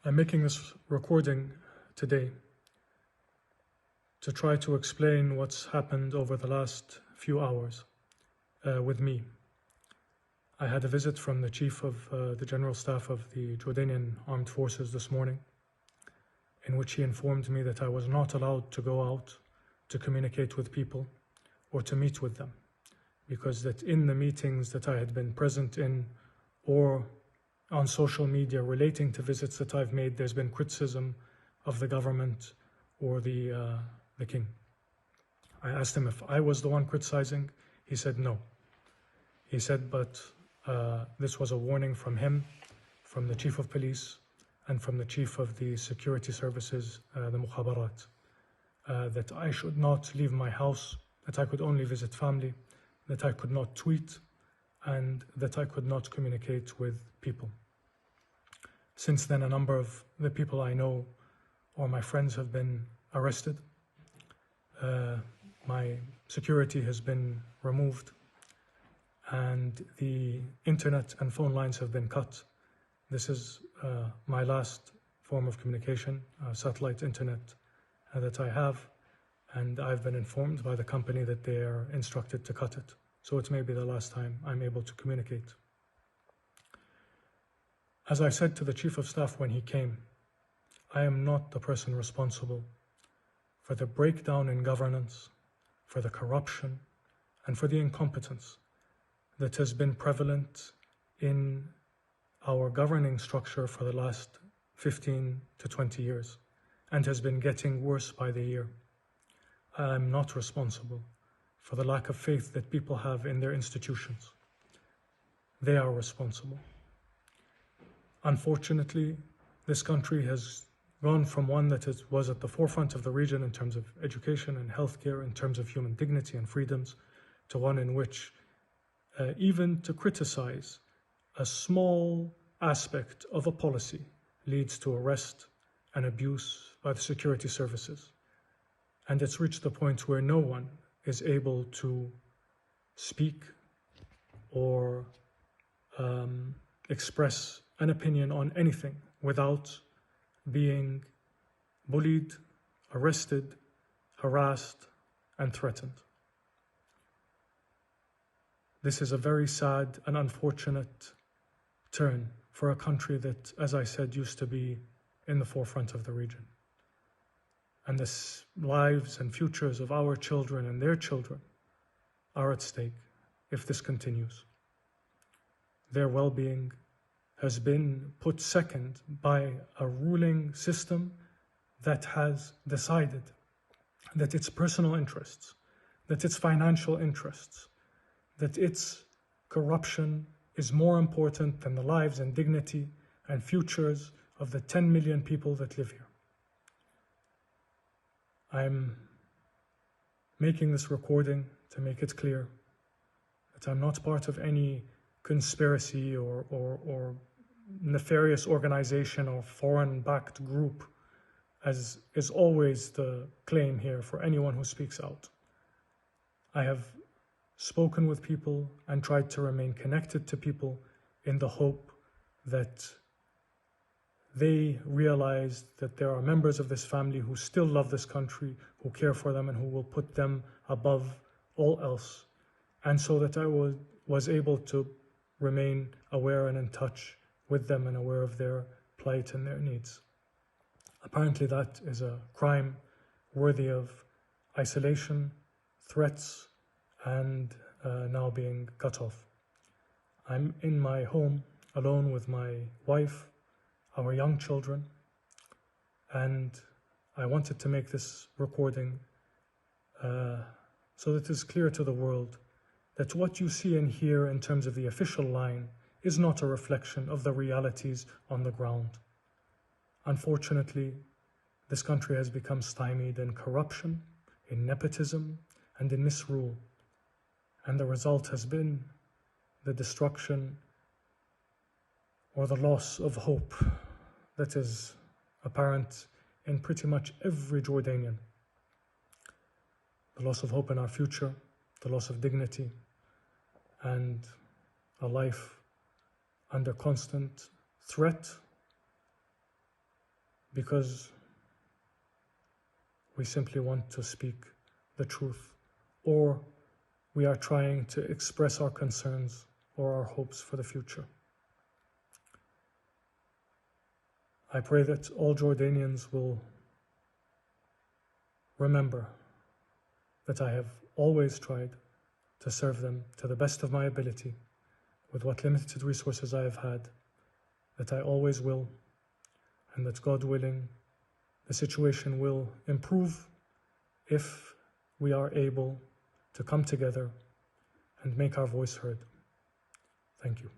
I'm making this recording today to try to explain what's happened over the last few hours with me. I had a visit from the Chief of the General Staff of the Jordanian Armed Forces this morning, in which he informed me that I was not allowed to go out to communicate with people or to meet with them, because that in the meetings that I had been present in or on social media relating to visits that I've made, there's been criticism of the government or the king. I asked him if I was the one criticizing. He said no. He said, but this was a warning from him, from the Chief of Police, and from the Chief of the Security Services, the Mukhabarat, that I should not leave my house, that I could only visit family, that I could not tweet, and that I could not communicate with people. Since then, a number of the people I know or my friends have been arrested. My security has been removed, and the internet and phone lines have been cut. This is my last form of communication, satellite internet that I have, and I've been informed by the company that they are instructed to cut it. So it may be the last time I'm able to communicate. As I said to the Chief of Staff when he came, I am not the person responsible for the breakdown in governance, for the corruption, and for the incompetence that has been prevalent in our governing structure for the last 15 to 20 years and has been getting worse by the year. I am not responsible for the lack of faith that people have in their institutions. They are responsible. Unfortunately, this country has gone from one that was at the forefront of the region in terms of education and healthcare, in terms of human dignity and freedoms, to one in which even to criticize a small aspect of a policy leads to arrest and abuse by the security services. And it's reached the point where no one is able to speak or express an opinion on anything without being bullied, arrested, harassed, and threatened. This is a very sad and unfortunate turn for a country that, as I said, used to be in the forefront of the region. And the lives and futures of our children and their children are at stake if this continues. Their well-being has been put second by a ruling system that has decided that its personal interests, that its financial interests, that its corruption is more important than the lives and dignity and futures of the 10 million people that live here. I'm making this recording to make it clear that I'm not part of any conspiracy or nefarious organization or foreign-backed group, as is always the claim here for anyone who speaks out. I have spoken with people and tried to remain connected to people in the hope that they realize that there are members of this family who still love this country, who care for them, and who will put them above all else. And so that I was able to remain aware and in touch with them and aware of their plight and their needs. Apparently that is a crime worthy of isolation, threats, and now being cut off. I'm in my home alone with my wife, our young children, and I wanted to make this recording so that it is clear to the world that what you see and hear in terms of the official line is not a reflection of the realities on the ground. Unfortunately, this country has become stymied in corruption, in nepotism, and in misrule, and the result has been the destruction or the loss of hope that is apparent in pretty much every Jordanian. The loss of hope in our future, the loss of dignity, and a life under constant threat because we simply want to speak the truth, or we are trying to express our concerns or our hopes for the future. I pray that all Jordanians will remember that I have always tried to serve them to the best of my ability with what limited resources I have had, that I always will, and that God willing, the situation will improve if we are able to come together and make our voice heard. Thank you.